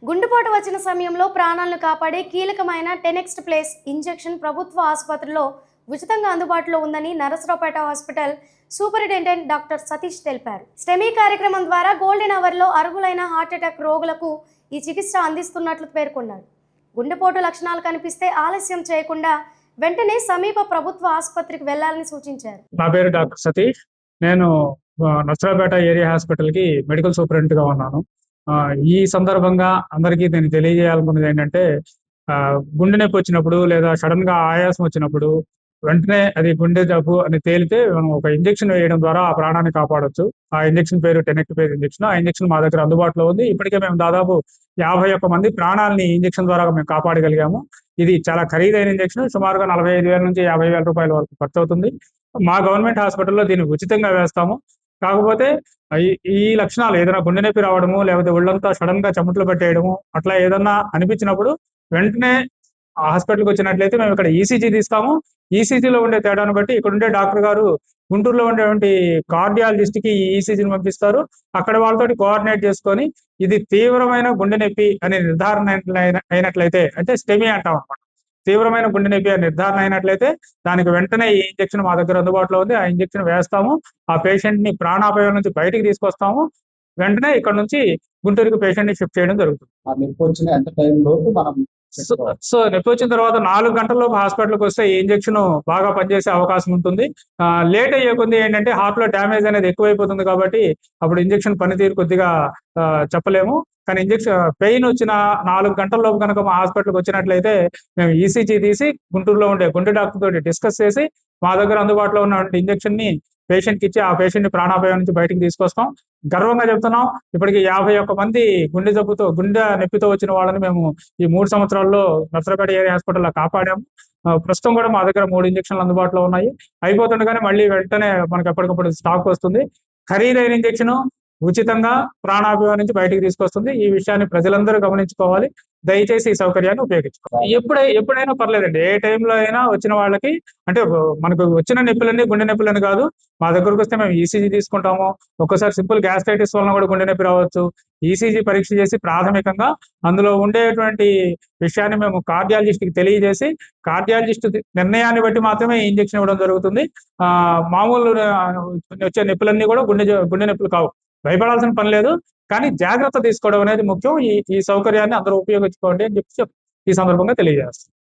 గుండెపోటు వచ్చిన సమయంలో ప్రాణాలను కాపాడే కీలకమైన టెనెక్స్ట్ ప్లేస్ ఇంజెక్షన్ ప్రభుత్వ ఆసుపత్రిలో ఉచితంగా అందుబాటులో ఉందని Narasaraopet hospital superintendent doctor Satish తెలిపారు. స్టెమీ కార్యక్రమం ద్వారా గోల్డెన్ అవర్లో అర్హులైన హార్ట్అటాక్ రోగులకు ఈ చికిత్స అందిస్తున్నట్లు పేర్కొన్నారు. గుండెపోటు లక్షణాలు కనిపిస్తే ఆలస్యం చేయకుండా వెంటనే సమీప ప్రభుత్వ ఆసుపత్రికి వెళ్లాలని సూచించారు. నా పేరు డాక్టర్ సతీష్. నేను నరసరావుపేట ఏరియా హాస్పిటల్‌కి మెడికల్ సూపరింటెండెంట్‌గా ఉన్నాను. ఈ సందర్భంగా అందరికీ నేను తెలియజేయాలనుకున్నది ఏంటంటే, గుండె నొప్పి వచ్చినప్పుడు లేదా సడెన్‌గా ఆయాసం వచ్చినప్పుడు వెంటనే అది గుండె జబ్బు అని తేలితే మనం ఒక ఇంజెక్షన్ వేయడం ద్వారా ఆ ప్రాణాన్ని కాపాడొచ్చు. ఆ ఇంజెక్షన్ పేరు టెనెక్టివేర్ ఇంజెక్షన్. ఆ ఇంజెక్షన్ మా దగ్గర అందుబాటులో ఉంది. ఇప్పటికే మేము దాదాపు 51 మంది ప్రాణాలని ఈ ఇంజెక్షన్ ద్వారా మేము కాపాడగలిగాము. ఇది చాలా ఖరీదైన ఇంజెక్షన్. సుమారుగా 45,000 నుంచి 50,000 రూపాయల వరకు ఖర్చవుతుంది. మా గవర్నమెంట్ హాస్పిటల్‌లో దీన్ని ఉచితంగా వేస్తాము. కాకపోతే ఈ ఈ లక్షణాలు ఏదైనా గుండె నొప్పి రావడము, లేకపోతే ఒళ్ళంతా సడెన్‌గా చెమటలు పట్టేయడము, అట్లా ఏదన్నా అనిపించినప్పుడు వెంటనే ఆ హాస్పిటల్‌కి వచ్చినట్లయితే మేము ఇక్కడ ఈసీజీ తీస్తాము. ఈసీజీలో ఉండే తేడాను బట్టి ఇక్కడుండే డాక్టర్ గారు గుంటూరులో ఉండేటువంటి కార్డియాలజిస్ట్‌కి ఈ ఈసీజీని పంపిస్తారు. అక్కడ వాళ్ళతోటి కోఆర్డినేట్ చేసుకొని ఇది తీవ్రమైన గుండె నొప్పి అని నిర్ధారణ అయినట్లయితే అంటే స్టెమీ అంటాం అన్నమాట. తీవ్రమైన గుండె నొప్పి అని నిర్ధారణ అయినట్లయితే దానికి వెంటనే ఈ ఇంజెక్షన్ మా దగ్గర అందుబాటులో ఉంది. ఆ ఇంజెక్షన్ వేస్తాము. ఆ పేషెంట్‌ని ప్రాణాపాయం నుంచి బయటికి తీసుకొస్తాము. వెంటనే ఇక్కడ నుంచి గుంటూరుకి పేషెంట్‌ని షిఫ్ట్ చేయడం జరుగుతుంది. ఆ నొప్పొచ్చిన ఎంత టైం లోపు మనం సో నొప్పి వచ్చిన తర్వాత 4 గంటల్లోపు హాస్పిటల్‌కి వస్తే ఈ ఇంజెక్షన్ బాగా పనిచేసే అవకాశం ఉంటుంది. లేట్ అయ్యే కొద్దీ ఏంటంటే హార్ట్‌లో డ్యామేజ్ అనేది ఎక్కువైపోతుంది కాబట్టి అప్పుడు ఇంజెక్షన్ పనితీరు కొద్దిగా చెప్పలేము. కానీ పెయిన్ వచ్చిన 4 గంటల లోపు గనక మా హాస్పిటల్‌కి వచ్చినట్లయితే మేము ఈసీజీ తీసి గుంటూరులో ఉండే గుండె డాక్టర్ తోటి డిస్కస్ చేసి మా దగ్గర అందుబాటులో ఉన్నటువంటి ఇంజెక్షన్‌ని పేషెంట్‌కి ఇచ్చి ఆ పేషెంట్‌ని ప్రాణాపాయం నుంచి బయటికి తీసుకొస్తాం. గర్వంగా చెప్తున్నాం. ఇప్పటికి 51 మంది గుండె నొప్పితో వచ్చిన వాళ్ళని మేము ఈ 3 సంవత్సరాల్లో నర్సరావుపేట ఏరియా హాస్పిటల్‌లో కాపాడాము. ప్రస్తుతం కూడా మా దగ్గర 3 ఇంజెక్షన్లు అందుబాటులో ఉన్నాయి. అయిపోతుండగానే మళ్ళీ వెంటనే మనకు ఎప్పటికప్పుడు స్టాక్ వస్తుంది. ఖరీదైన ఇంజెక్షన్ ఉచితంగా ప్రాణాపాయం నుంచి బయటికి తీసుకొస్తుంది. ఈ విషయాన్ని ప్రజలందరూ గమనించుకోవాలి. దయచేసి ఈ సౌకర్యాన్ని ఉపయోగించుకోవాలి. ఎప్పుడైనా పర్లేదండి. ఏ టైంలో అయినా వచ్చిన వాళ్ళకి అంటే మనకు వచ్చిన నొప్పులన్నీ గుండె నొప్పులని కాదు. మా దగ్గరకొస్తే మేము ఈసీజీ తీసుకుంటాము. ఒక్కోసారి సింపుల్ గ్యాస్ట్రైటిస్ వలన కూడా గుండె నొప్పి రావచ్చు. ఈసీజీ పరీక్ష చేసి ప్రాథమికంగా అందులో ఉండేటువంటి విషయాన్ని మేము కార్డియాలజిస్ట్‌కి తెలియజేసి, కార్డియాలజిస్ట్ నిర్ణయాన్ని బట్టి మాత్రమే ఈ ఇంజెక్షన్ ఇవ్వడం జరుగుతుంది. మామూలు వచ్చే నొప్పులన్నీ కూడా గుండె నొప్పులు కావు. భయపడాల్సిన పని లేదు. కానీ జాగ్రత్త తీసుకోవడం అనేది ముఖ్యం. ఈ ఈ సౌకర్యాన్ని అందరూ ఉపయోగించుకోండి అని చెప్పి ఈ సందర్భంగా తెలియజేస్తున్నాను.